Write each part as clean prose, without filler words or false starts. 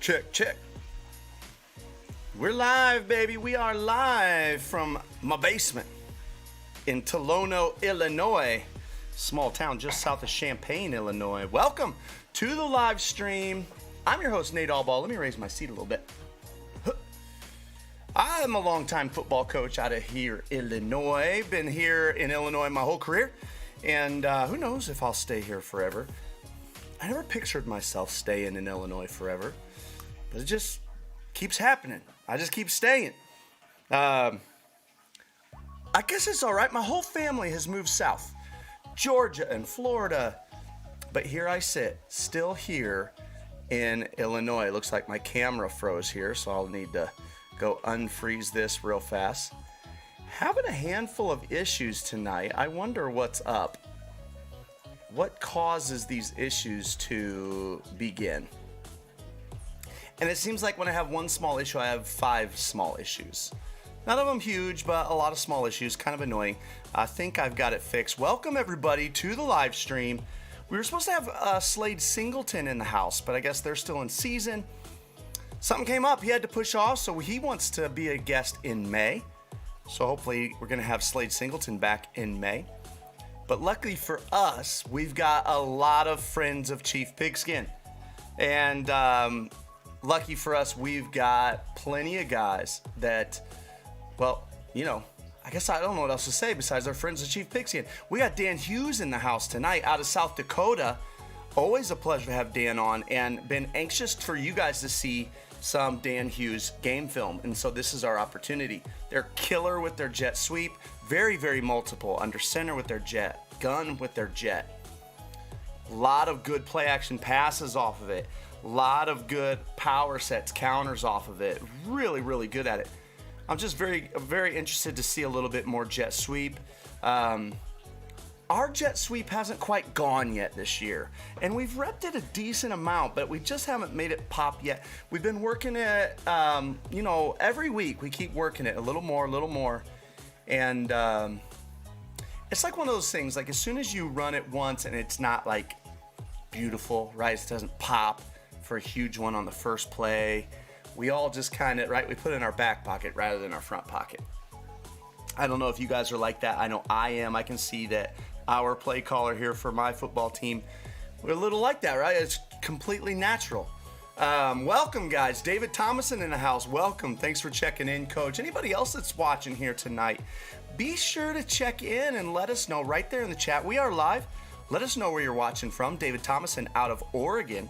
Check, check. We're live, baby. We are live from my basement in Tolono, Illinois. Small town just south of Champaign, Illinois. Welcome to the live stream. I'm your host, Nate Allball. Let me raise my seat a little bit. I'm a longtime football coach out of here, Illinois. Been here in Illinois my whole career. And who knows if I'll stay here forever. I never pictured myself staying in Illinois forever. But it just keeps happening. I just keep staying. I guess it's all right. My whole family has moved south. Georgia and Florida. But here I sit, still here in Illinois. It looks like my camera froze here, so I'll need to go unfreeze this real fast. Having a handful of issues tonight. I wonder what's up. What causes these issues to begin? And it seems like when I have one small issue, I have 5 small issues. None of them huge, but a lot of small issues, kind of annoying. I think I've got it fixed. Welcome everybody to the live stream. We were supposed to have Slade Singleton in the house, but I guess they're still in season. Something came up, he had to push off, so he wants to be a guest in May. So hopefully we're gonna have Slade Singleton back in May. But luckily for us, we've got a lot of friends of Chief Pigskin. And lucky for us, we've got plenty of guys that, well, you know, I guess I don't know what else to say besides our friends of Chief Pigskin. We got Dan Hughes in the house tonight out of South Dakota. Always a pleasure to have Dan on, and been anxious for you guys to see some Dan Hughes game film. And so this is our opportunity. They're killer with their jet sweep. Very, very multiple. Under center with their jet. Gun with their jet. A lot of good play action passes off of it. A lot of good power sets, counters off of it. Really, really good at it. I'm just very, very interested to see a little bit more jet sweep. Our jet sweep hasn't quite gone yet this year. And we've repped it a decent amount, but we just haven't made it pop yet. We've been working it, every week. We keep working it a little more. And it's like one of those things, like as soon as you run it once and it's not like beautiful, right? It doesn't pop for a huge one on the first play. We all just kind of, right? We put it in our back pocket rather than our front pocket. I don't know if you guys are like that. I know I am. I can see that our play caller here for my football team, we're a little like that, right? It's completely natural. Welcome, guys. David Thomason in the house. Welcome. Thanks for checking in, Coach. Anybody else that's watching here tonight, be sure to check in and let us know right there in the chat. We are live. Let us know where you're watching from. David Thomason out of Oregon.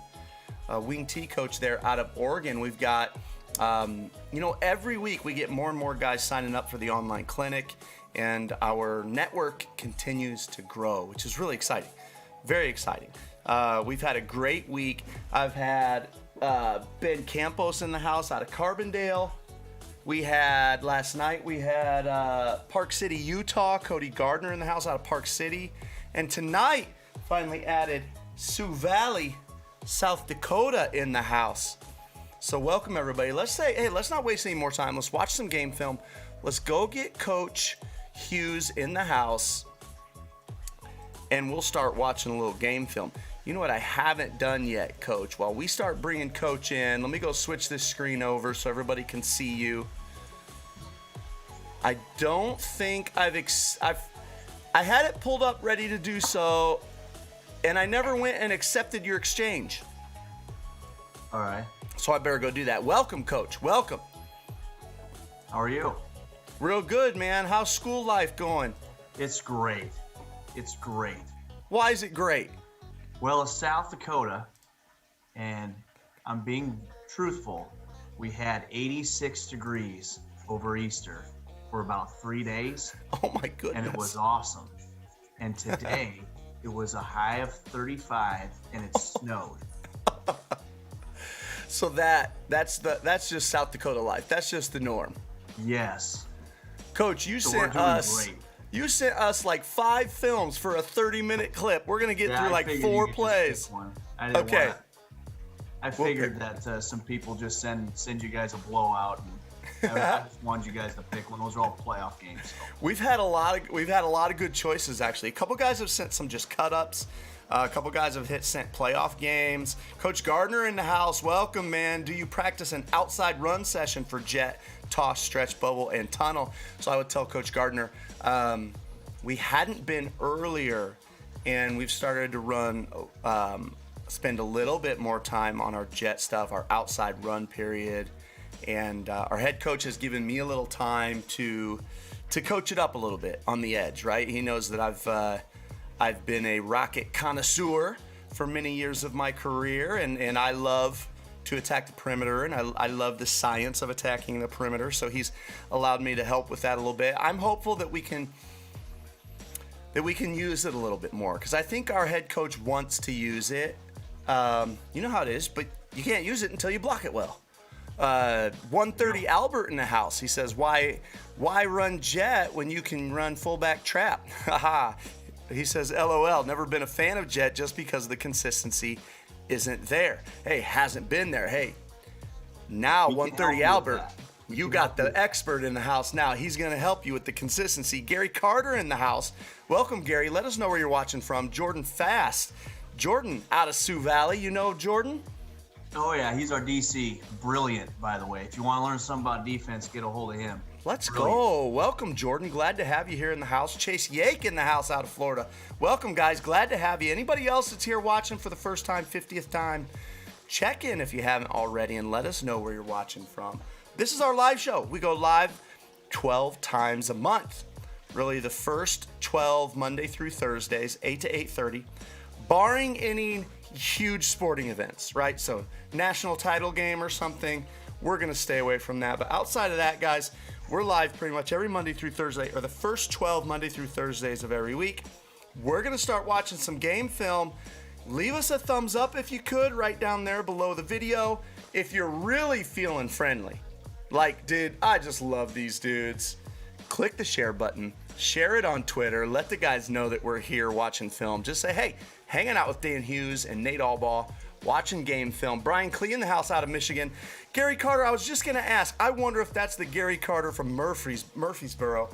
Wing T coach there out of Oregon. We've got, every week we get more and more guys signing up for the online clinic, and our network continues to grow, which is really exciting. Very exciting. We've had a great week. I've had Ben Campos in the house out of Carbondale. Last night we had Park City, Utah, Cody Gardner in the house out of Park City. And tonight, finally added Sioux Valley, South Dakota in the house. So welcome everybody. Let's not waste any more time. Let's watch some game film. Let's go get Coach Hughes in the house, and we'll start watching a little game film. You know what I haven't done yet, Coach? While we start bringing Coach in, let me go switch this screen over so everybody can see you. I don't think I had it pulled up ready to do so, and I never went and accepted your exchange. All right. So I better go do that. Welcome, Coach. Welcome. How are you? Real good, man. How's school life going? It's great. It's great. Why is it great? Well, it's South Dakota, and I'm being truthful. We had 86 degrees over Easter for about 3 days. Oh, my goodness. And it was awesome. And today, it was a high of 35, and it snowed. So that's just South Dakota life. That's just the norm. Yes. Coach, you sent us like 5 films for a 30-minute clip. We're gonna get through like 4 plays. Okay. I figured that some people just send you guys a blowout, and I just wanted you guys to pick one. Those are all playoff games. So. We've had a lot of good choices actually. A couple guys have sent some just cut ups. A couple guys have sent playoff games. Coach Gardner in the house. Welcome, man. Do you practice an outside run session for jet, toss, stretch, bubble, and tunnel? So I would tell Coach Gardner, we hadn't been earlier, and we've started to run, spend a little bit more time on our jet stuff, our outside run period. And our head coach has given me a little time to coach it up a little bit on the edge, right? He knows that I've been a rocket connoisseur for many years of my career, and I love to attack the perimeter, and I love the science of attacking the perimeter, so he's allowed me to help with that a little bit. I'm hopeful that we can use it a little bit more, because I think our head coach wants to use it. You know how it is, but you can't use it until you block it well. 130 Albert in the house. He says, why run jet when you can run fullback trap? Haha. He says, LOL, never been a fan of jet just because the consistency isn't there. Hey, hasn't been there. Hey, now 130 Albert, you got the expert in the house now. He's going to help you with the consistency. Gary Carter in the house. Welcome, Gary. Let us know where you're watching from. Jordan Fast. Jordan out of Sioux Valley. You know Jordan? Oh, yeah, he's our DC. Brilliant, by the way. If you want to learn something about defense, get a hold of him. Let's go. Welcome, Jordan. Glad to have you here in the house. Chase Yake in the house out of Florida. Welcome, guys. Glad to have you. Anybody else that's here watching for the first time, 50th time, check in if you haven't already and let us know where you're watching from. This is our live show. We go live 12 times a month. Really, the first 12 Monday through Thursdays, 8 to 8:30, barring any huge sporting events, right? So national title game or something, we're going to stay away from that. But outside of that, guys, we're live pretty much every Monday through Thursday, or the first 12 Monday through Thursdays of every week. We're going to start watching some game film. Leave us a thumbs up if you could right down there below the video. If you're really feeling friendly, like, dude, I just love these dudes, click the share button, share it on Twitter, let the guys know that we're here watching film. Just say, hey, hanging out with Dan Hughes and Nate Allbaugh, watching game film. Brian Klee in the house out of Michigan. Gary Carter, I was just going to ask, I wonder if that's the Gary Carter from Murfreesboro.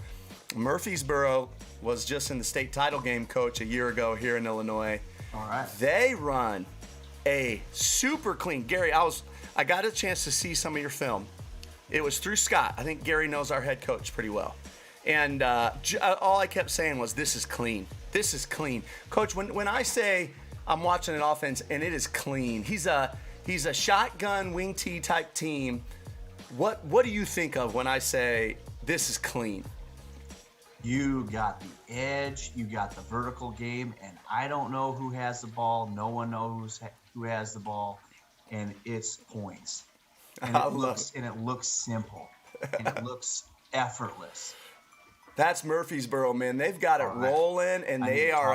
Murfreesboro was just in the state title game, coach, a year ago here in Illinois. All right. They run a super clean. Gary, I got a chance to see some of your film. It was through Scott. I think Gary knows our head coach pretty well. And all I kept saying was, this is clean. This is clean. Coach, when I say I'm watching an offense and it is clean, he's a shotgun wing T type team. What do you think of when I say this is clean? You got the edge, you got the vertical game, and I don't know who has the ball. No one knows who has the ball, and it's points. And it looks simple, and it looks effortless. That's Murfreesboro, man. They've got it rolling, and they are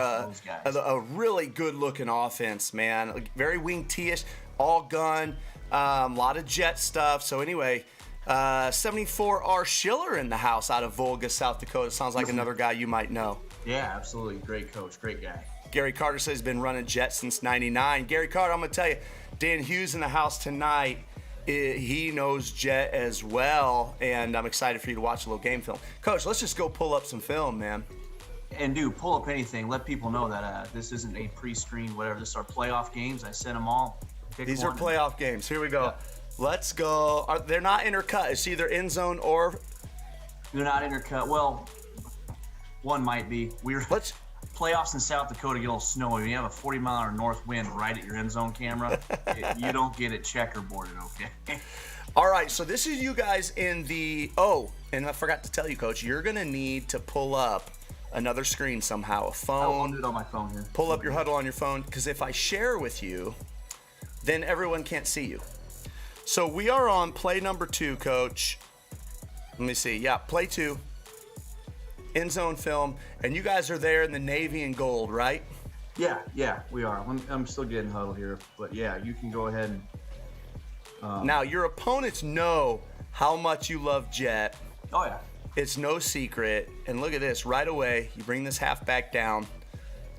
a really good-looking offense, man. Very wing T-ish, all gun, a lot of jet stuff. So anyway, 74R Schiller in the house out of Volga, South Dakota. Sounds like another guy you might know. Yeah, absolutely. Great coach, great guy. Gary Carter says he's been running jet since '99. Gary Carter, I'm going to tell you, Dan Hughes in the house tonight. He knows jet as well, and I'm excited for you to watch a little game film. Coach, let's just go pull up some film, man. And dude, pull up anything. Let people know that this isn't a pre-screened whatever. This is our playoff games. I sent them all. These are playoff games. Here we go. Yeah. Let's go. They're not intercut. It's either end zone or... They're not intercut. Well, one might be. Playoffs in South Dakota get a little snowy. When you have a 40-mile-an-hour north wind right at your end zone camera, you don't get it checkerboarded, okay? All right, so this is you guys in the... Oh, and I forgot to tell you, Coach, you're going to need to pull up another screen somehow, a phone. I'll do it on my phone here. Pull up your huddle on your phone, because if I share with you, then everyone can't see you. So we are on play number 2, Coach. Let me see. Yeah, play 2. End zone film, and you guys are there in the navy and gold, right? Yeah, we are. I'm still getting huddle here, but yeah, you can go ahead and. Now your opponents know how much you love jet. Oh yeah. It's no secret, and look at this. Right away, you bring this halfback down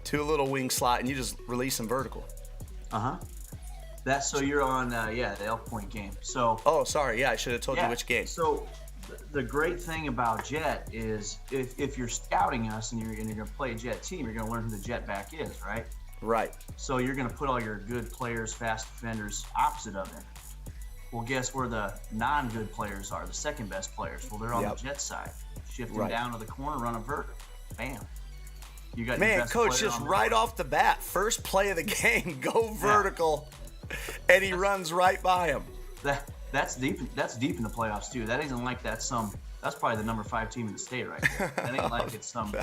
to a little wing slot, and you just release them vertical. That's so you're on the Elk Point game. So. Oh, sorry. Yeah, I should have told you which game. So. The great thing about jet is if you're scouting us and you're going to play a jet team, you're going to learn who the jet back is, right? Right. So you're going to put all your good players, fast defenders, opposite of it. Well, guess where the non-good players are, the second best players? Well, they're on the jet side. Shift them down to the corner, run a vert. Bam. You got your best Coach, player just on the right board. off the bat, first play of the game, go vertical, and he runs right by him. That's deep in the playoffs too. That isn't like that's probably the number 5 team in the state right there. That ain't like it's some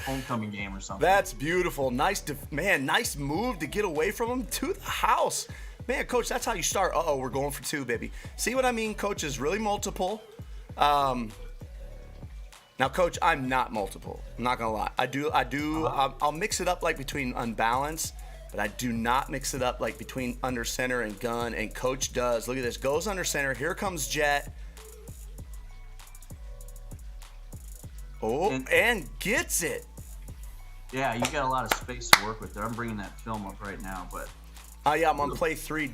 homecoming game or something. That's beautiful. Nice move to get away from him to the house. Man, Coach, that's how you start. We're going for 2, baby. See what I mean? Coach is really multiple. Now, Coach, I'm not multiple. I'm not gonna lie. I'll mix it up like between unbalanced, but I do not mix it up like between under center and gun. And Coach does. Look at this. Goes under center. Here comes Jet. And gets it. Yeah, you got a lot of space to work with there. I'm bringing that film up right now, but. Yeah, I'm on play 3.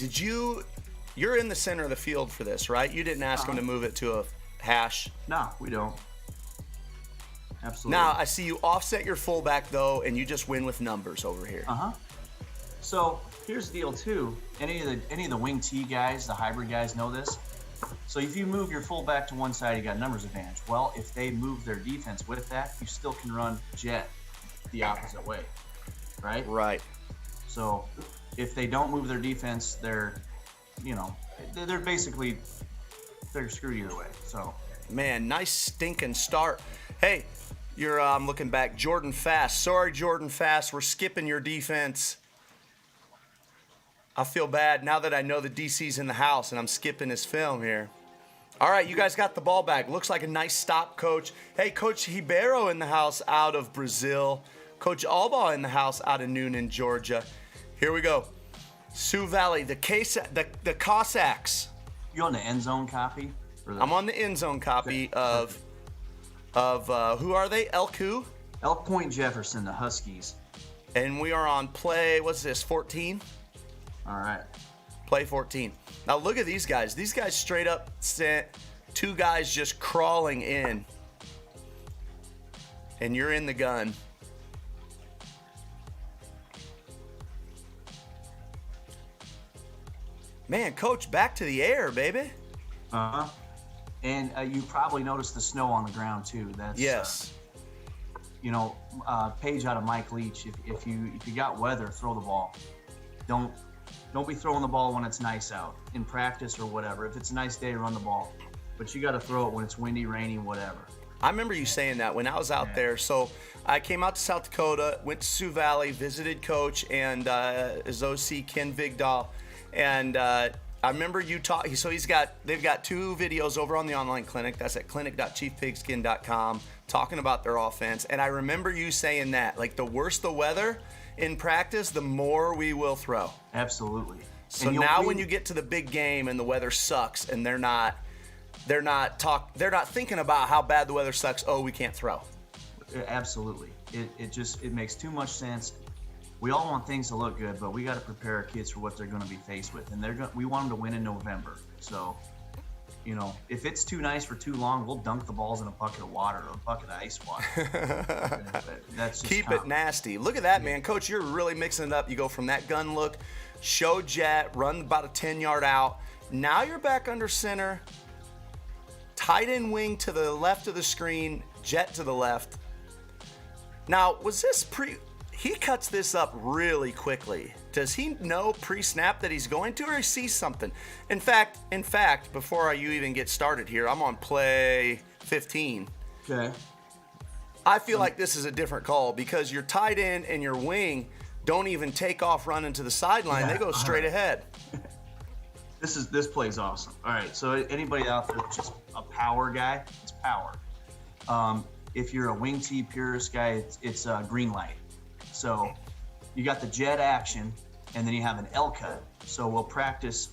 You're in the center of the field for this, right? You didn't ask him to move it to a hash. No, we don't. Absolutely. Now, I see you offset your fullback, though, and you just win with numbers over here. So here's the deal, too. Any of the wing T guys, the hybrid guys know this. So if you move your fullback to one side, you got numbers advantage. Well, if they move their defense with that, you still can run jet the opposite way, right? Right. So if they don't move their defense, they're basically screwed either way. So, man, nice stinking start. Hey, I'm looking back. Jordan Fast. Sorry, Jordan Fast. We're skipping your defense. I feel bad now that I know the DC's in the house and I'm skipping his film here. All right, you guys got the ball back. Looks like a nice stop, Coach. Hey, Coach Ribeiro in the house out of Brazil. Coach Albaugh in the house out of Noonan, Georgia. Here we go. Sioux Valley, the Cossacks. You on the end zone copy? I'm on the end zone copy of who are they? Elk Point Jefferson, the Huskies. And we are on play, what's this, 14? All right. Play 14. Now look at these guys. These guys straight up sent 2 guys just crawling in. And you're in the gun. Man, Coach, back to the air, baby. And you probably noticed the snow on the ground too. That's yes. Page out of Mike Leach. If you got weather, throw the ball. Don't be throwing the ball when it's nice out in practice or whatever. If it's a nice day, run the ball. But you got to throw it when it's windy, rainy, whatever. I remember you saying that when I was out there. So I came out to South Dakota, went to Sioux Valley, visited Coach and his OC Ken Vigdahl. And I remember you talking. So they've got 2 videos over on the online clinic. That's at clinic.chiefpigskin.com, talking about their offense. And I remember you saying that, like, the worse the weather in practice, the more we will throw. Absolutely. So now when you get to the big game and the weather sucks and they're not thinking about how bad the weather sucks. Oh, we can't throw. Absolutely. It makes too much sense. We all want things to look good, but we got to prepare our kids for what they're going to be faced with, and we want them to win in November. So, if it's too nice for too long, we'll dunk the balls in a bucket of water or a bucket of ice water. That's just keep it nasty. Look at that, man, Coach. You're really mixing it up. You go from that gun look, show jet, run about a 10-yard out. Now you're back under center, tight end wing to the left of the screen, jet to the left. Now, was this he cuts this up really quickly. Does he know pre-snap that he's going to, or he sees something? In fact, before you even get started here, I'm on play 15. Okay. I feel like this is a different call because your tight end and your wing don't even take off running to the sideline. Yeah, they go straight ahead. This play's awesome. All right, so anybody out there that's just a power guy, it's power. If you're a wing T purist guy, it's green light. So you got the jet action, and then you have an L cut. So we'll practice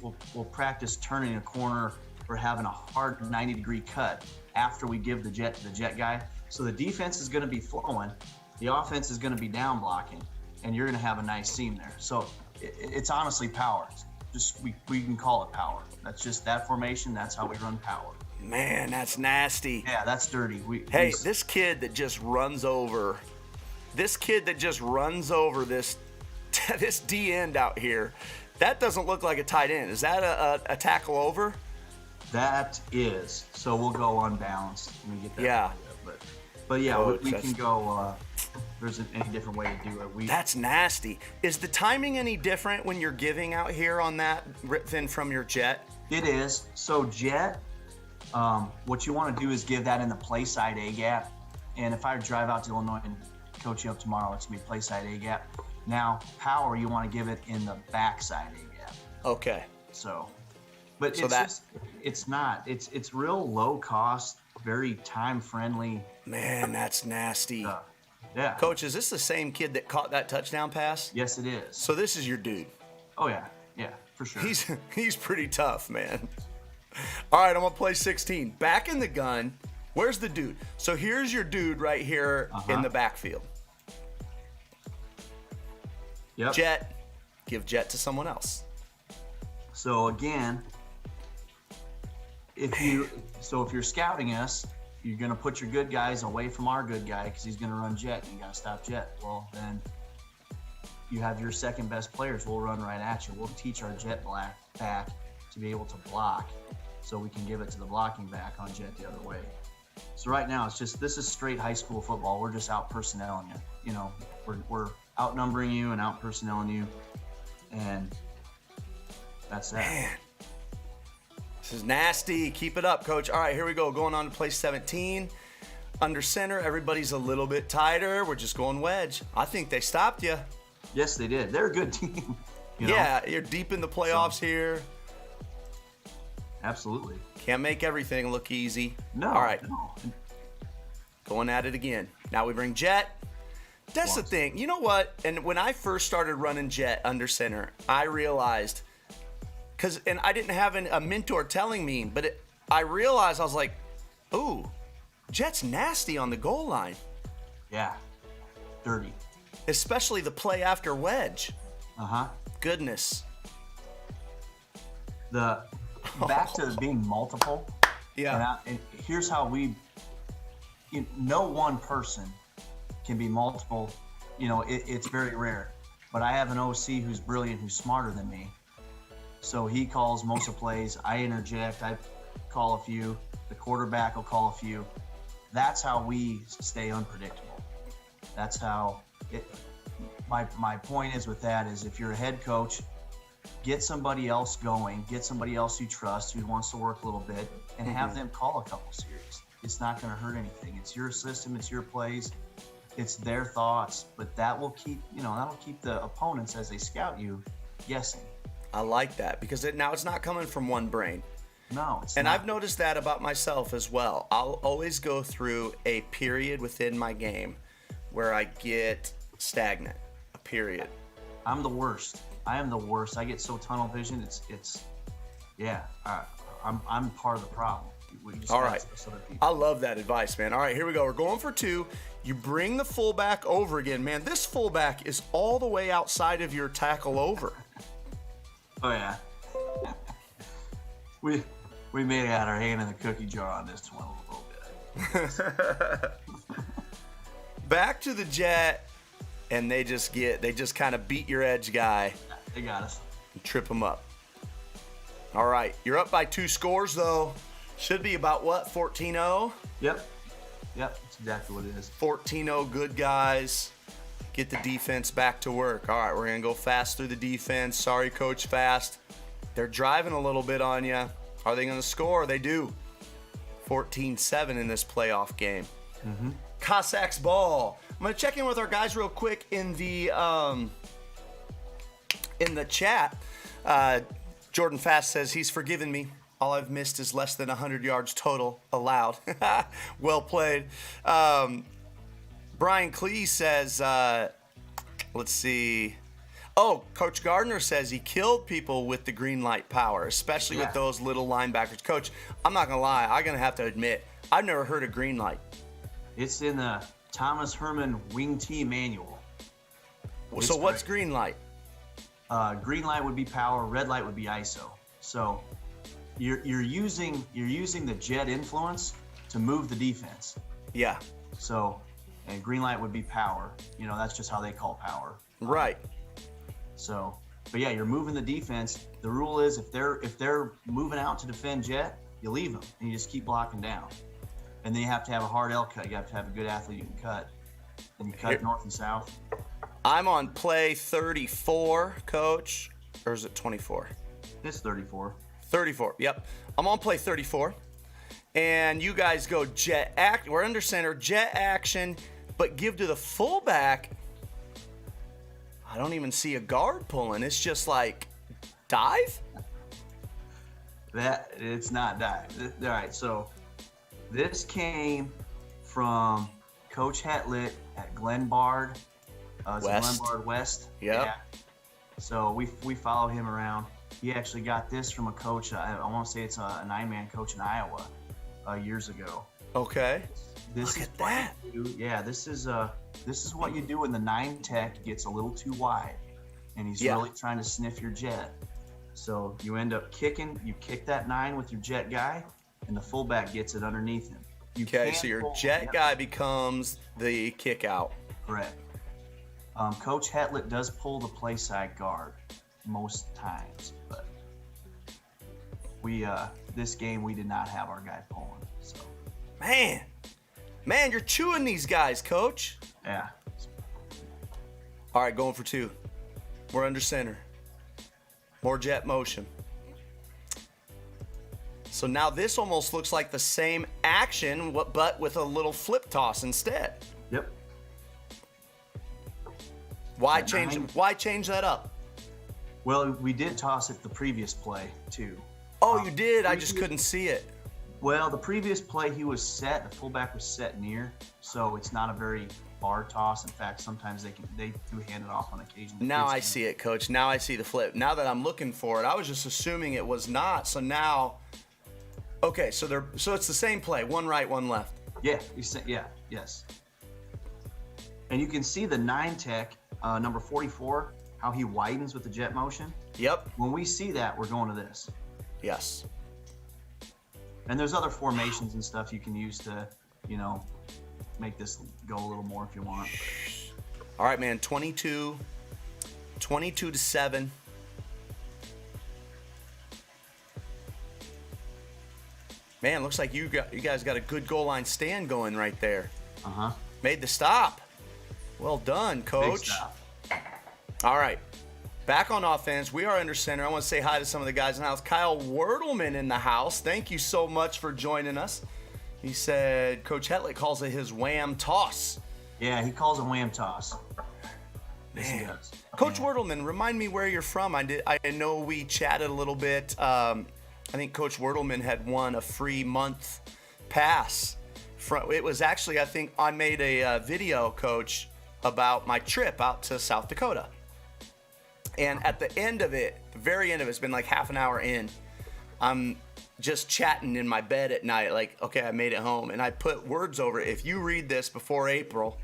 turning a corner or having a hard 90-degree cut after we give the jet to the jet guy. So the defense is going to be flowing, the offense is going to be down blocking, and you're going to have a nice seam there. So it's honestly power. Just we can call it power. That's just that formation. That's how we run power. Man, that's nasty. Yeah, that's dirty. This kid that just runs over this kid that just runs over this this D end out here, that doesn't look like a tight end. Is that a tackle over? That is. So we'll go unbalanced. Let me get that. Yeah. But yeah, Coach, we can go. There isn't any different way to do it. That's nasty. Is the timing any different when you're giving out here on that than from your jet? It is. So jet, what you want to do is give that in the play side A gap. And if I drive out to Illinois and coach you up tomorrow, it's going to be play side A gap. Now, power, you want to give it in the back side A gap. Okay. So, but so it's not. It's real low cost, very time friendly. Man, that's nasty. Yeah. Coach, is this the same kid that caught that touchdown pass? Yes, it is. So this is your dude. Oh yeah, for sure. He's pretty tough, man. All right, I'm gonna play 16. Back in the gun. Where's the dude? So here's your dude right here in the backfield. Yep. Jet. Give jet to someone else. So again, if you're scouting us, you're going to put your good guys away from our good guy because he's going to run jet and you got to stop jet. Well, then you have your second best players. We'll run right at you. We'll teach our jet back to be able to block so we can give it to the blocking back on jet the other way. So right now this is straight high school football. We're just out personnelling you. You know, we're outnumbering you and out personnelling you. And that's that. Man. This is nasty. Keep it up, Coach. All right, here we go. Going on to play 17. Under center, everybody's a little bit tighter. We're just going wedge. I think they stopped you. Yes, they did. They're a good team. Yeah, you're deep in the playoffs here. Absolutely. Can't make everything look easy. No. All right. No. Going at it again. Now we bring jet. That's the thing. You know what? And when I first started running jet under center, I realized, and I didn't have a mentor telling me, but I realized, I was like, ooh, jet's nasty on the goal line. Yeah. Dirty. Especially the play after wedge. Goodness. Back to being multiple. Yeah. And here's how no one person can be multiple. You know, it's very rare. But I have an OC who's brilliant, who's smarter than me. So he calls most of the plays. I interject. I call a few. The quarterback will call a few. That's how we stay unpredictable. That's how my point is with that is if you're a head coach, get somebody else going, get somebody else you trust who wants to work a little bit, and have them call a couple series. It's not going to hurt anything. It's your system, it's your plays, it's their thoughts, but that'll keep the opponents as they scout you guessing. I like that because now it's not coming from one brain. No, it's and not. I've noticed that about myself as well. I'll always go through a period within my game where I get stagnant. A period. I'm the worst. I am the worst. I get so tunnel vision. I'm part of the problem. All right. I love that advice, man. All right, here we go. We're going for 2. You bring the fullback over again. Man, this fullback is all the way outside of your tackle over. Oh, yeah. We made out our hand in the cookie jar on this one a little bit. Back to the jet, and they just kind of beat your edge guy. They got us. And trip him up. All right, you're up by 2 scores, though. Should be about what, 14-0? Yep, that's exactly what it is. 14-0, good guys. Get the defense back to work. All right, we're going to go fast through the defense. Sorry, Coach Fast. They're driving a little bit on you. Are they going to score? They do. 14-7 in this playoff game. Cossacks ball. I'm going to check in with our guys real quick in the chat. Jordan Fast says he's forgiven me. All I've missed is less than 100 yards total allowed. Well played. Brian Clee says, let's see. Oh, Coach Gardner says he killed people with the green light power, especially with those little linebackers. Coach, I'm not going to lie. I'm going to have to admit, I've never heard of green light. It's in the Thomas Herman Wing T manual. So what's green light? Green light would be power. Red light would be ISO. So you're using the jet influence to move the defense. Yeah. So and green light would be power. That's just how they call power. Right. So, but yeah, you're moving the defense. The rule is if they're moving out to defend jet, you leave them and you just keep blocking down. And then you have to have a hard L cut. You have to have a good athlete you can cut. And you cut north and south. I'm on play 34, Coach. Or is it 24? It's 34. 34, yep. I'm on play 34. And you guys go jet act. We're under center, jet action, but give to the fullback. I don't even see a guard pulling. It's just like dive? It's not dive. All right, so this came from Coach Hetlett at Glenbard. West. Glenbard West. Yep. Yeah. So we follow him around. He actually got this from a coach. I want to say it's a 9-man coach in Iowa years ago. Okay. This Look is at that. Yeah, this is what you do when the 9 tech gets a little too wide, and he's really trying to sniff your jet. So you end up kicking. You kick that 9 with your jet guy, and the fullback gets it underneath him. Okay, so your jet guy becomes the kick out. Correct. Coach Hetlett does pull the play side guard most times, but this game we did not have our guy pulling. So Man, you're chewing these guys, Coach. yeah. All right, going for 2. We're under center. More jet motion. So now this almost looks like the same action, but with a little flip toss instead. Yep. Why change that up? Well, we did toss it the previous play too. Oh, you did? I just couldn't see it. Well, the previous play he was set. The fullback was set near, so it's not a very far toss. In fact, sometimes they do hand it off on occasion. Now I see it, Coach. Now I see the flip. Now that I'm looking for it, I was just assuming it was not. So now, okay, so it's the same play. One right, one left. Yeah, yes. And you can see the 9 tech, number 44, how he widens with the jet motion. Yep. When we see that, we're going to this. Yes. And there's other formations and stuff you can use to, make this go a little more if you want. All right, man. 22 to 7. Man, looks like you guys got a good goal line stand going right there. Uh-huh. Made the stop. Well done, Big Coach. stop. All right. Back on offense, we are under center. I want to say hi to some of the guys in the house. Kyle Wordleman in the house. Thank you so much for joining us. He said Coach Hetlett calls it his wham toss. Yeah, he calls it wham toss. Yes, he Man. does. Coach Yeah. Wordleman, remind me where you're from. I know we chatted a little bit. I think Coach Wordleman had won a free month pass. It was actually, I think I made a video, Coach, about my trip out to South Dakota. And at the end of it, the very end of it, it's been like half an hour in, I'm just chatting in my bed at night, like, okay, I made it home. And I put words over it. If you read this before April,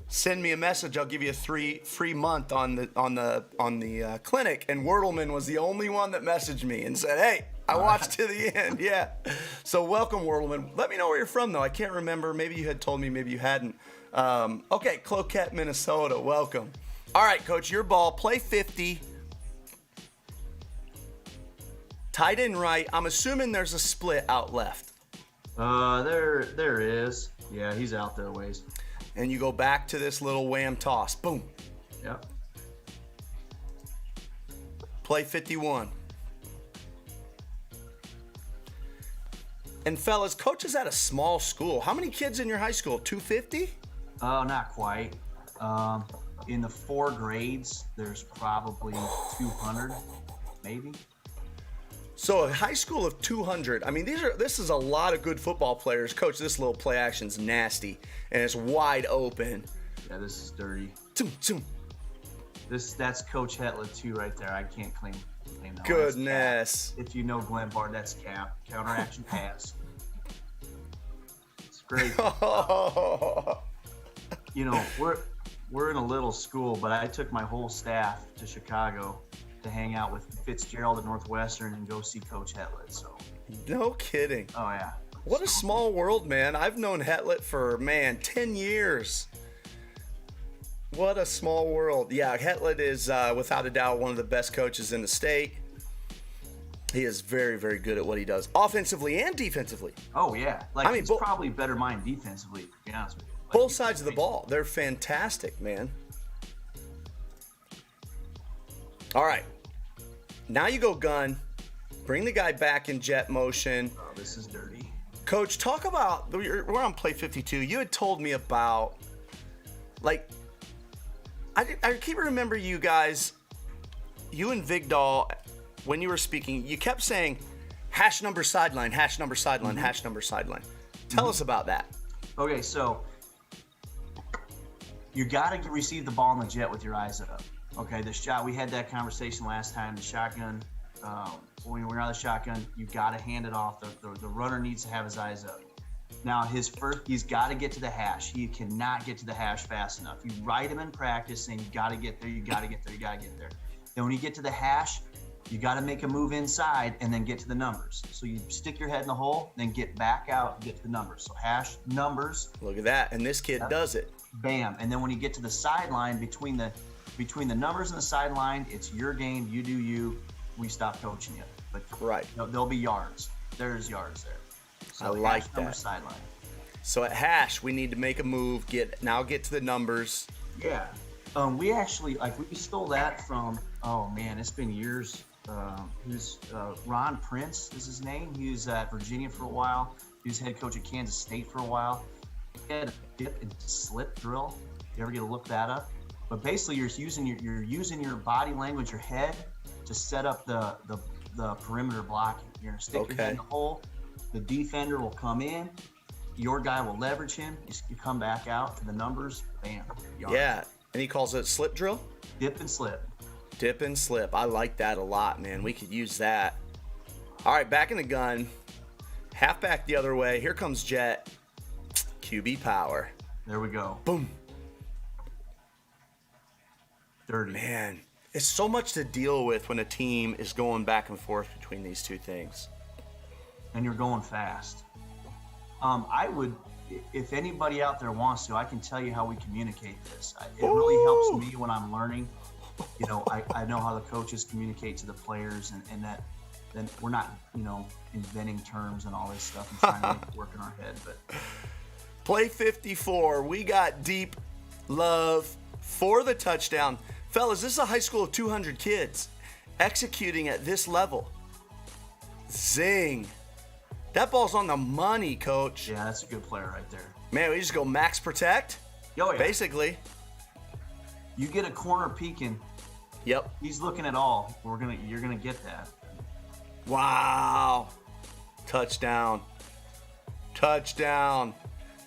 send me a message. I'll give you a free month on the clinic. And Wordleman was the only one that messaged me and said, hey, I watched to the end. Yeah. So welcome, Wordleman. Let me know where you're from, though. I can't remember. Maybe you had told me. Maybe you hadn't. Okay, Cloquet, Minnesota. Welcome. All right, Coach, your ball. Play 50. Tight end right. I'm assuming there's a split out left. There is. Yeah, he's out there a ways. And you go back to this little wham toss. Boom. Yep. Play 51. And fellas, Coach is at a small school. How many kids in your high school? 250? Oh, not quite. In the 4 grades, there's probably 200, maybe. So a high school of 200. I mean, this is a lot of good football players. Coach, this little play action's nasty, and it's wide open. Yeah, this is dirty. Zoom, zoom. That's Coach Hetlett too, right there. I can't claim that. Goodness. If you know Glenbard, that's cap. Counter action pass. It's great. You know, we're in a little school, but I took my whole staff to Chicago to hang out with Fitzgerald at Northwestern and go see Coach Hetlett. So. No kidding. Oh yeah. What a small world, man. I've known Hetlet for, 10 years. What a small world. Yeah, Hetlet is, without a doubt, one of the best coaches in the state. He is very, very good at what he does, offensively and defensively. Oh, yeah. He's probably better mind defensively, to be honest with you. Both sides of the ball. They're fantastic, man. All right. Now you go gun. Bring the guy back in jet motion. Oh, this is dirty. Coach, talk about, we're on play 52. You had told me about, I keep remember you guys, you and Vigdal, when you were speaking, you kept saying, hash number sideline, hash number sideline, hash number sideline. Tell us about that. Okay, so you got to receive the ball in the jet with your eyes up. Okay, the shot, we had that conversation last time, the shotgun, when we're on the shotgun, you got to hand it off. The runner needs to have his eyes up. Now, he's got to get to the hash. He cannot get to the hash fast enough. You write him in practice saying, you got to get there, you got to get there, you got to get there. Then when you get to the hash, you got to make a move inside and then get to the numbers. So you stick your head in the hole, then get back out and get to the numbers. So hash, numbers. Look at that. And this kid does it. Bam. And then when you get to the sideline, between the numbers and the sideline, it's your game. You do you. We stop coaching you. But right. There'll be yards. There's yards there. So I like hash, number, that. Sideline. So at hash, we need to make a move. Get to the numbers. Yeah. We actually we stole that from. Oh man, it's been years. Who's Ron Prince is his name. He was at Virginia for a while. He was head coach at Kansas State for a while. He had a dip and slip drill. You ever get to look that up? But basically, you're using your body language, your head, to set up the perimeter blocking. You're gonna stick your head in the hole. The defender will come in. Your guy will leverage him. You come back out to the numbers. Bam. Yard. Yeah, and he calls it slip drill. Dip and slip. Dip and slip. I like that a lot, man. We could use that. All right, back in the gun. Half back the other way. Here comes jet. QB power. There we go. Boom. Dirty. Man, it's so much to deal with when a team is going back and forth between these two things. And you're going fast. I would, if anybody out there wants to, I can tell you how we communicate this. It really helps me when I'm learning. You know, I know how the coaches communicate to the players, and that then we're not, inventing terms and all this stuff and trying to make it work in our head. But play 54. We got deep love for the touchdown. Fellas, this is a high school of 200 kids executing at this level. Zing. That ball's on the money, Coach. Yeah, that's a good player right there. Man, we just go max protect. Oh, yeah. Basically. You get a corner peeking. Yep. He's looking at all. You're gonna get that. Wow. Touchdown. Touchdown.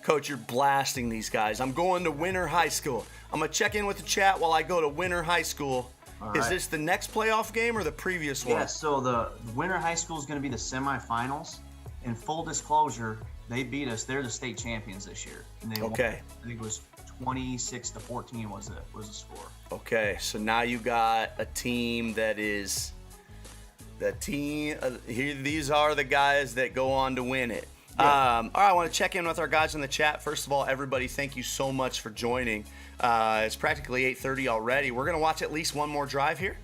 Coach, you're blasting these guys. I'm going to Winter High School. I'm going to check in with the chat while I go to Winter High School. All Is right. this the next playoff game or the previous one? Yeah, so the Winter High School is going to be the semifinals. In full disclosure, they beat us. They're the state champions this year. And they won. I think it was 26-14 was the score. Okay, so now you got a team that is the team. Here, these are the guys that go on to win it. Yeah. All right, I want to check in with our guys in the chat. First of all, everybody, thank you so much for joining. It's practically 8:30 already. We're going to watch at least one more drive here.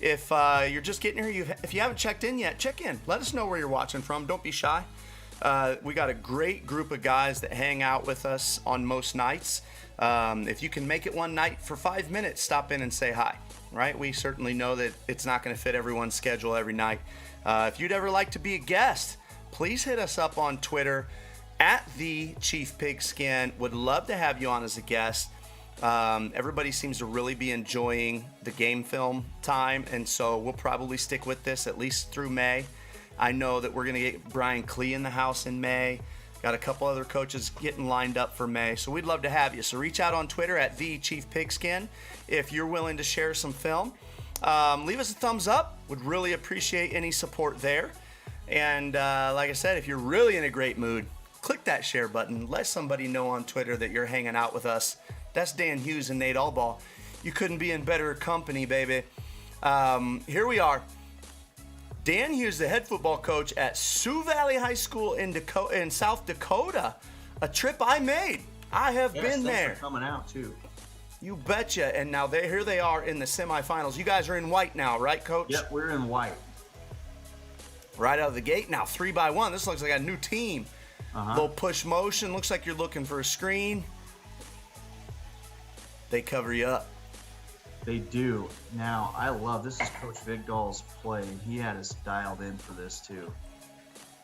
If you're just getting here, if you haven't checked in yet, check in. Let us know where you're watching from. Don't be shy. We got a great group of guys that hang out with us on most nights. If you can make it one night for 5 minutes, stop in and say hi, right? We certainly know that it's not going to fit everyone's schedule every night. If you'd ever like to be a guest, please hit us up on Twitter at the Chief Pigskin. Would love to have you on as a guest. Everybody seems to really be enjoying the game film time, and so we'll probably stick with this at least through May. I know that we're going to get Brian Klee in the house in May. Got a couple other coaches getting lined up for May, so we'd love to have you. So reach out on Twitter at the Chief Pigskin if you're willing to share some film. Leave us a thumbs up. Would really appreciate any support there. And like I said, if you're really in a great mood, click that share button. Let somebody know on Twitter that you're hanging out with us. That's Dan Hughes and Nate Allball. You couldn't be in better company, baby. Here we are. Dan Hughes, the head football coach at Sioux Valley High School in South Dakota. A trip I made. I have been there. For coming out too. You betcha. And now here they are in the semifinals. You guys are in white now, right, Coach? Yep, we're in white. Right out of the gate now, 3-by-1. This looks like a new team. Little push motion. Looks like you're looking for a screen. They cover you up. They do. Now, I love this is Coach Vigdahl's play, and he had us dialed in for this too.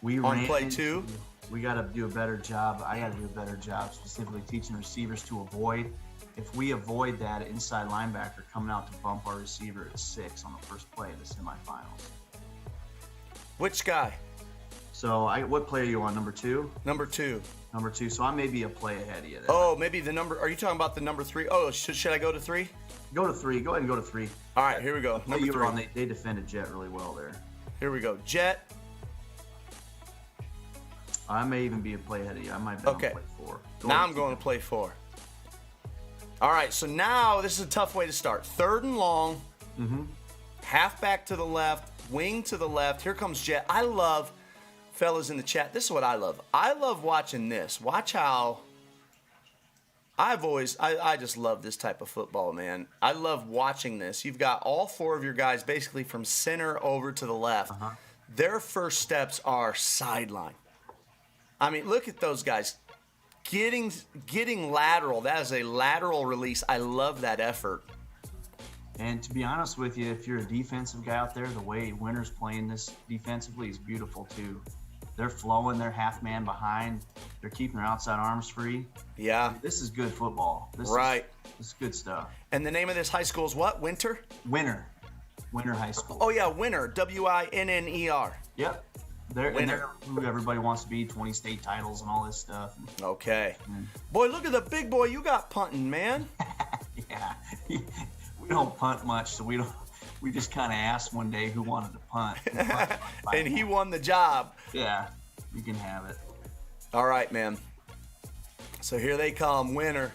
We on play 2. We got to do a better job. I got to do a better job specifically teaching receivers to avoid. If we avoid that inside linebacker coming out to bump our receiver at 6 on the first play of the semifinals. Which guy? So, what play are you on? Number 2? Number 2. Number 2. So I may be a play ahead of you there. Oh, maybe the number. Are you talking about the number 3? Oh, should I go to 3? Go to 3. Go ahead and go to 3. All right, here we go. Number 3. They defended Jet really well there. Here we go. Jet. I may even be a play ahead of you. I might be on play 4. Now I'm going to play 4. All right, so now this is a tough way to start. 3rd and long. Halfback to the left, wing to the left. Here comes Jet. I love, fellas in the chat, this is what I love. I love watching this. Watch how I just love this type of football, man. I love watching this. You've got all 4 of your guys basically from center over to the left. Their first steps are sideline. I mean, look at those guys getting lateral. That is a lateral release. I love that effort. And to be honest with you, if you're a defensive guy out there, the way Winter's playing this defensively is beautiful too. They're flowing, they're half man behind, they're keeping their outside arms free. Yeah. This is good football. This is good stuff. And the name of this high school is what? Winter High School. Oh yeah, Winter. WINNER. Yep. They're who everybody wants to be, 20 state titles and all this stuff. Okay. Boy, look at the big boy you got punting, man. Yeah. We don't punt much, so we just kind of asked one day who wanted to punt. And he won the job. Yeah, you can have it. All right, man. So here they come, Winter.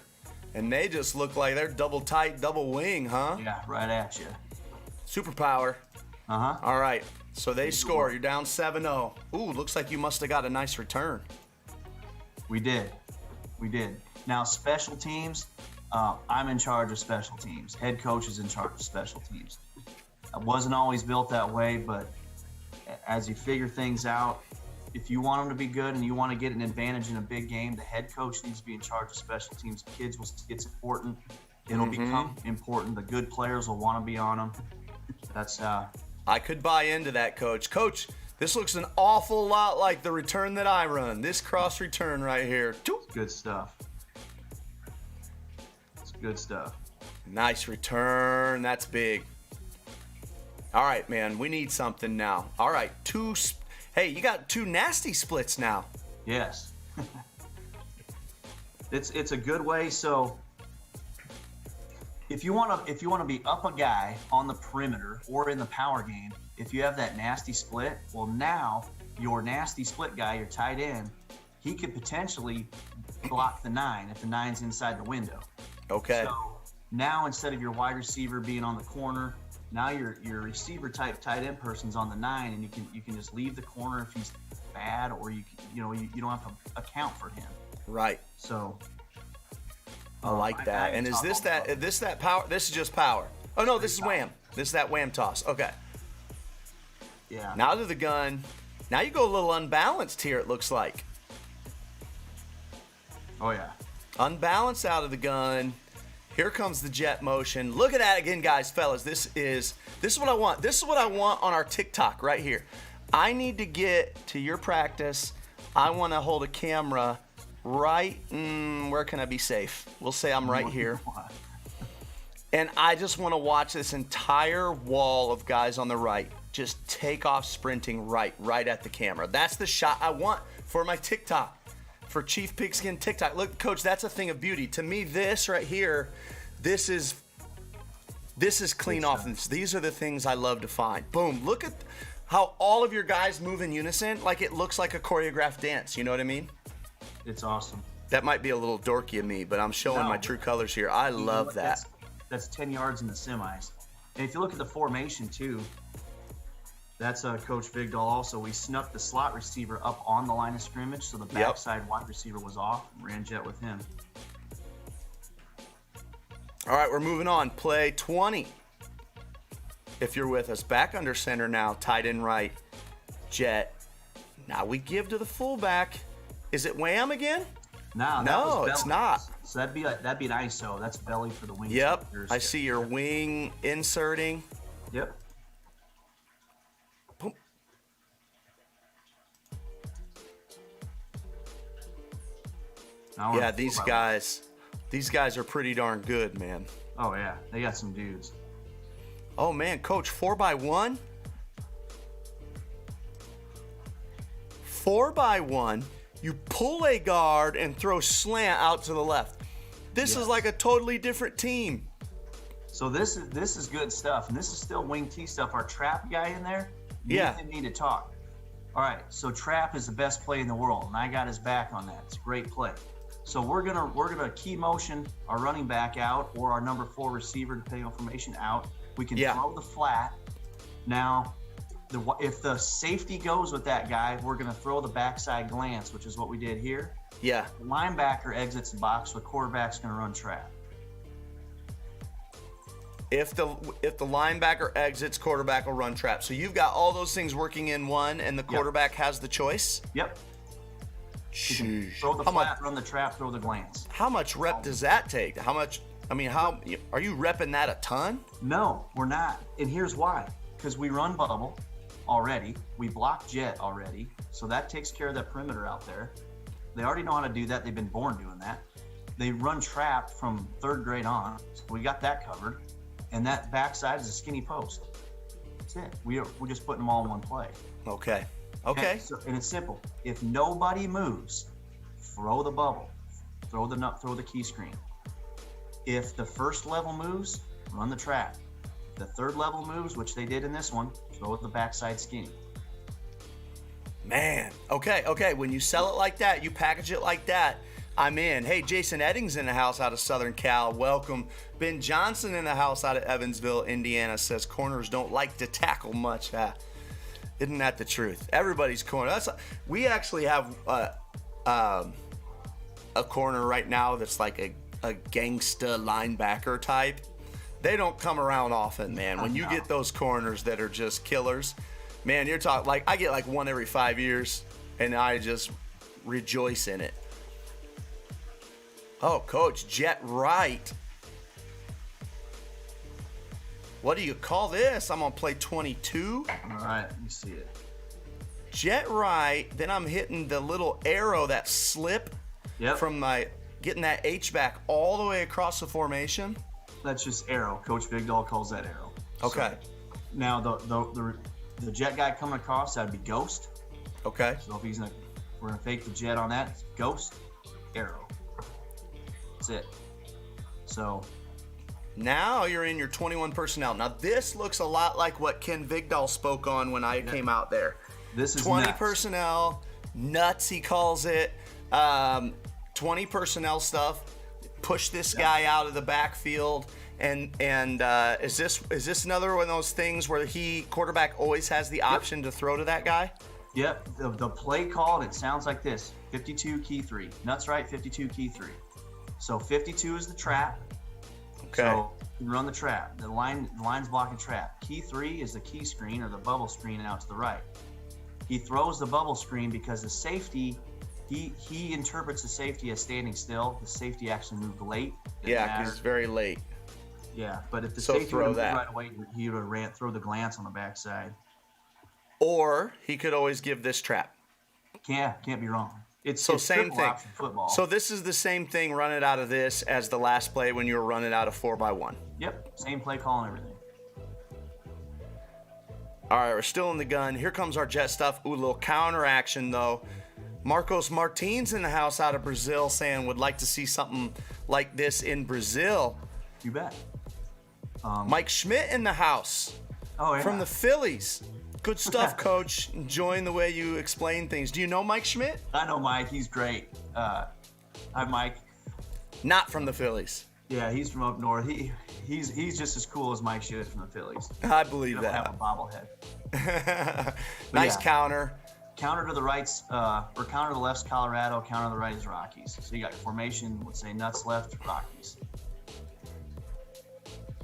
And they just look like they're double tight, double wing, huh? Yeah, right at you. Superpower. All right. So they score. You're down 7-0. Ooh, looks like you must have got a nice return. We did. Now, special teams, I'm in charge of special teams. Head coach is in charge of special teams. I wasn't always built that way, but as you figure things out, if you want them to be good and you want to get an advantage in a big game, the head coach needs to be in charge of special teams. Kids will see it's important. It'll become important. The good players will want to be on them. That's I could buy into that, Coach. Coach, this looks an awful lot like the return that I run. This cross return right here. Good stuff. It's good stuff. Nice return. That's big. All right, man. We need something now. All right. Hey, you got 2 nasty splits now. Yes. It's a good way. So if you want to be up a guy on the perimeter or in the power game, if you have that nasty split, well, now your nasty split guy, your tight end, he could potentially block the 9 if the 9's inside the window. Okay. So now instead of your wide receiver being on the corner, now your receiver type tight end person's on the 9, and you can just leave the corner if he's bad, or you don't have to account for him. Right. So I like that. And is this that power? This is just power. Oh no, this is wham. This is that wham toss. Okay. Yeah. Now to the gun. Now you go a little unbalanced here, it looks like. Oh yeah. Unbalanced out of the gun. Here comes the jet motion. Look at that again, guys, fellas. This is what I want. This is what I want on our TikTok right here. I need to get to your practice. I want to hold a camera right, where can I be safe? We'll say I'm right here. And I just want to watch this entire wall of guys on the right just take off sprinting right at the camera. That's the shot I want for my TikTok, for Chief Pigskin TikTok. Look, Coach, that's a thing of beauty. To me, this right here, this is clean offense. These are the things I love to find. Boom, look at how all of your guys move in unison like it looks like a choreographed dance. You know what I mean? It's awesome. That might be a little dorky of me, but I'm showing my true colors here. I love that. That's 10 yards in the semis. And if you look at the formation too, That's Coach Vigdal also. We snuck the slot receiver up on the line of scrimmage, so the backside wide receiver was off. Ran jet with him. All right, we're moving on. Play 20. If you're with us, back under center now, tight end right, jet. Now we give to the fullback. Is it wham again? No, it's not. So that'd be an ISO. That's belly for the wing. Yep, I see your wing inserting. Yep. Boom. Yeah, these guys are pretty darn good, man. Oh yeah, they got some dudes. Oh man, coach, 4x1. 4x1. You pull a guard and throw slant out to the left. This is like a totally different team. So this is good stuff, and this is still wing T stuff. Our trap guy in there, Nathan need to talk. All right, so trap is the best play in the world, and I got his back on that. It's a great play. So we're gonna key motion our running back out or our number 4 receiver, depending on formation, out. We can throw the flat. Now, if the safety goes with that guy, we're gonna throw the backside glance, which is what we did here. Yeah. The linebacker exits the box, so the quarterback's gonna run trap. If the linebacker exits, quarterback will run trap. So you've got all those things working in one, and the quarterback has the choice? Yep. Throw the flat, run the trap, throw the glance. How much rep does that take? How are you repping that a ton? No, we're not. And here's why. Because we run bubble already. We block jet already. So that takes care of that perimeter out there. They already know how to do that. They've been born doing that. They run trap from 3rd grade on. So we got that covered. And that backside is a skinny post. That's it. We're just putting them all in one play. Okay. So, and it's simple. If nobody moves, throw the bubble, throw the key screen. If the first level moves, run the trap. The 3rd level moves, which they did in this one, throw the backside skinny. Man, okay. When you sell it like that, you package it like that, I'm in. Hey, Jason Eddings in the house out of Southern Cal. Welcome. Ben Johnson in the house out of Evansville, Indiana says corners don't like to tackle much. Isn't that the truth? Everybody's corner. We actually have a corner right now that's like a gangsta linebacker type. They don't come around often, man. When you get those corners that are just killers, man, you're talking like I get like one every 5 years, and I just rejoice in it. Oh, coach, jet right. What do you call this? I'm on play 22. All right, let me see it. Jet right, then I'm hitting the little arrow, that slip from getting that H back all the way across the formation. That's just arrow. Coach Vigdal calls that arrow. Okay. So, now the jet guy coming across, that'd be ghost. Okay. So if we're gonna fake the jet on that, it's ghost, arrow. That's it. So now you're in your 21 personnel. Now this looks a lot like what Ken Vigdal spoke on when I came out there. This is 20 nuts. personnel, nuts he calls it. 20 personnel stuff. Push this guy out of the backfield, and is this another one of those things where quarterback always has the option to throw to that guy? Yep. The play called, it sounds like this: 52 key 3. Nuts right, 52 key 3. So 52 is the trap. Okay. So you run the trap. The line's blocking trap. Key 3 is the key screen or the bubble screen out to the right. He throws the bubble screen because the safety, he interprets the safety as standing still. The safety actually moved late. Because it's very late. Yeah, but if the safety throw would have that moved right away, he would have throw the glance on the backside. Or he could always give this trap. Can't be wrong. It's same thing. Football. So this is the same thing. Run it out of this as the last play when you were running out of 4x1. Yep, same play call and everything. All right, we're still in the gun. Here comes our jet stuff. Ooh, a little counter action though. Marcos Martins in the house out of Brazil saying would like to see something like this in Brazil. You bet. Mike Schmidt in the house. Oh, yeah. From the Phillies. Good stuff, Coach. Enjoying the way you explain things. Do you know Mike Schmidt? I know Mike. He's great. Hi, Mike. Not from the Phillies. Yeah, he's from up north. He's just as cool as Mike Shit from the Phillies. I believe He don't have that. a bobblehead. Nice yeah. counter. Counter to the right's or counter to the left's Colorado. Counter to the right is Rockies. So you got your formation. Let's say nuts left, Rockies.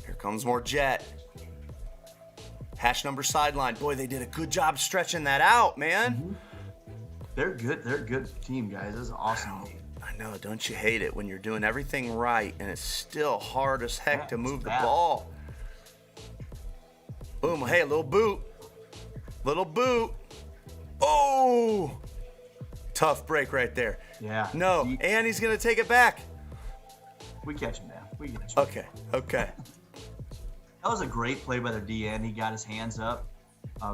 Here comes more jet. Hash number sideline. Boy, they did a good job stretching that out, man. Mm-hmm. They're good. They're a good team, guys. This is an awesome game. I know, don't you hate it when you're doing everything right and it's still hard as heck to move the bad. ball. Boom, hey, a little boot. Little boot. Oh! Tough break right there. Yeah. No, and he's going to take it back. We catch him down. We catch him. Okay. That was a great play by their DN. He got his hands up.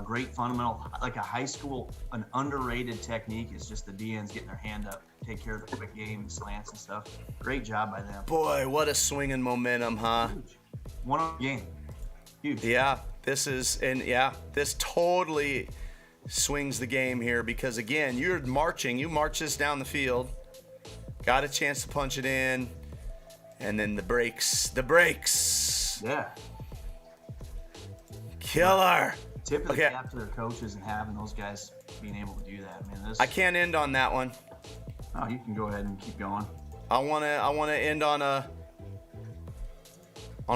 Great fundamental, like a high school, an underrated technique is just the DNs getting their hand up, take care of the quick game and slants and stuff. Great job by them. Boy, what a swing in momentum, huh? Huge. One on game. Huge. Yeah, this totally swings the game here because, again, you're marching. You march this down the field, got a chance to punch it in, and then the brakes. Yeah. Killer. Tip of the cap to their coaches and having those guys being able to do that. Man, I can't end on that one. Oh, you can go ahead and keep going. I wanna end on a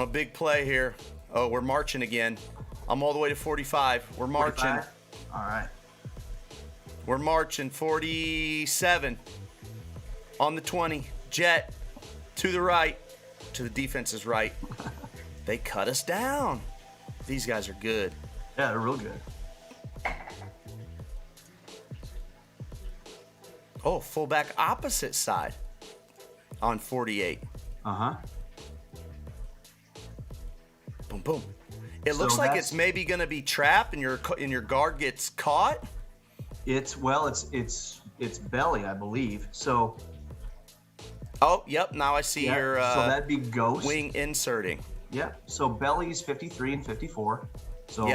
big play here. Oh, we're marching again. I'm all the way to 45. We're marching. 45? All right. We're marching. 47 on the 20. Jet to the right, to the defense's right. They cut us down. These guys are good. Yeah, they're real good. Oh, fullback opposite side on 48. Uh-huh. Boom, boom. It looks like it's maybe going to be trap and your guard gets caught. It's belly, I believe. So. Oh, yep. Now I see your so that'd be ghost wing inserting. Yeah. So belly's 53 and 54. So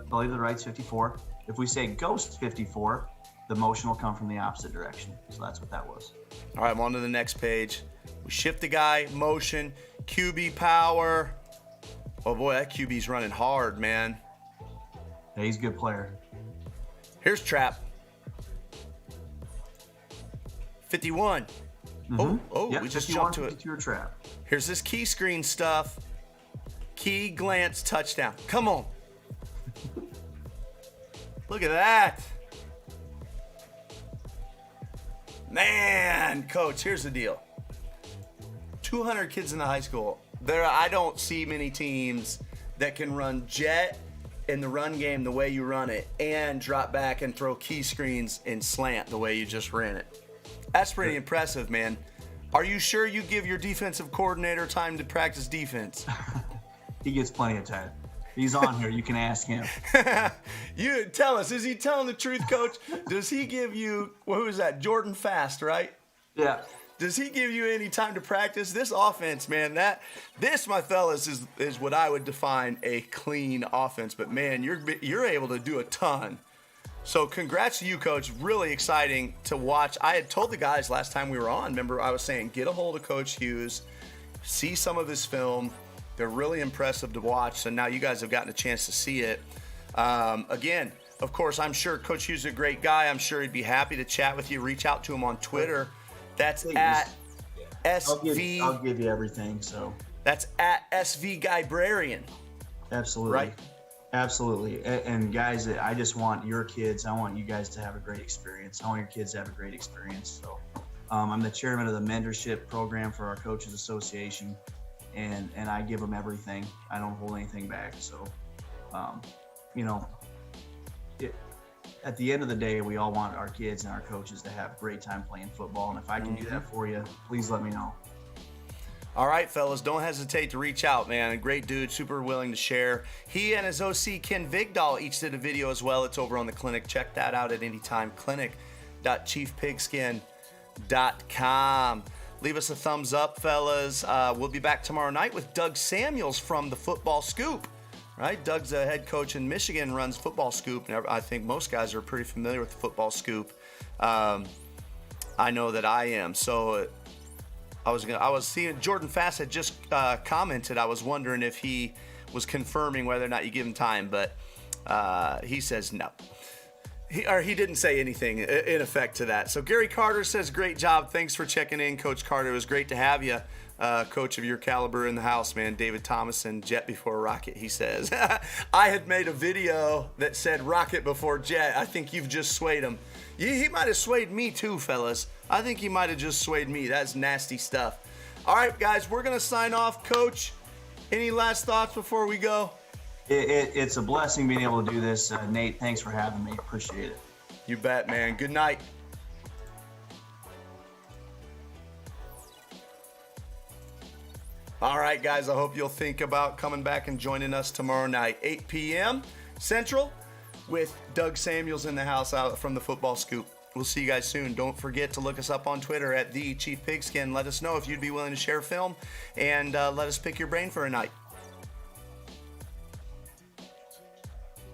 belly to the right's 54. If we say ghost 54, the motion will come from the opposite direction. So that's what that was. All right, I'm on to the next page. We shift the guy, motion, QB power. Oh boy, that QB's running hard, man. Yeah, he's a good player. Here's trap. 51. Mm-hmm. We just jumped to it. Your trap. Here's this key screen stuff. Key glance touchdown. Come on. Look at that. Man, coach, here's the deal. 200 kids in the high school. I don't see many teams that can run jet in the run game the way you run it and drop back and throw key screens and slant the way you just ran it. That's pretty impressive, man. Are you sure you give your defensive coordinator time to practice defense? He gets plenty of time. He's on here. You can ask him. You tell us. Is he telling the truth, Coach? Does he give you, who is that? Jordan Fast, right? Yeah. Does he give you any time to practice? This offense, man, this, my fellas, is what I would define a clean offense. But, man, you're able to do a ton. So congrats to you, Coach. Really exciting to watch. I had told the guys last time we were on, remember I was saying, get a hold of Coach Hughes, see some of his film. They're really impressive to watch. So now you guys have gotten a chance to see it. Again, of course, I'm sure Coach Hughes is a great guy. I'm sure he'd be happy to chat with you. Reach out to him on Twitter. That's at SV. I'll give you everything. So that's at SV Guibrarian. Absolutely. Right? Absolutely. And guys, I just want your kids, I want you guys to have a great experience. I want your kids to have a great experience. So I'm the chairman of the mentorship program for our Coaches Association, and I give them everything. I don't hold anything back. So, at the end of the day, we all want our kids and our coaches to have a great time playing football. And if I can do that for you, please let me know. All right, fellas, don't hesitate to reach out, man. A great dude, super willing to share. He and his OC, Ken Vigdahl, each did a video as well. It's over on the clinic. Check that out at anytime. clinic.chiefpigskin.com. Leave us a thumbs up, fellas. We'll be back tomorrow night with Doug Samuels from the Football Scoop. Right? Doug's a head coach in Michigan, runs Football Scoop. And I think most guys are pretty familiar with the Football Scoop. I know that I am. So I was seeing Jordan Fass had just commented. I was wondering if he was confirming whether or not you give him time, but he says no. He didn't say anything in effect to that. So Gary Carter says, great job. Thanks for checking in, Coach Carter. It was great to have you, coach of your caliber in the house, man. David Thomason, Jet before Rocket, he says. I had made a video that said Rocket before Jet. I think you've just swayed him. He might have swayed me too, fellas. I think he might have just swayed me. That's nasty stuff. All right, guys, we're going to sign off. Coach, any last thoughts before we go? It's a blessing being able to do this. Nate, thanks for having me. Appreciate it. You bet, man. Good night. All right, guys, I hope you'll think about coming back and joining us tomorrow night, 8 p.m. Central, with Doug Samuels in the house out from the Football Scoop. We'll see you guys soon. Don't forget to look us up on Twitter at @TheChiefPigskin. Let us know if you'd be willing to share film, and let us pick your brain for a night.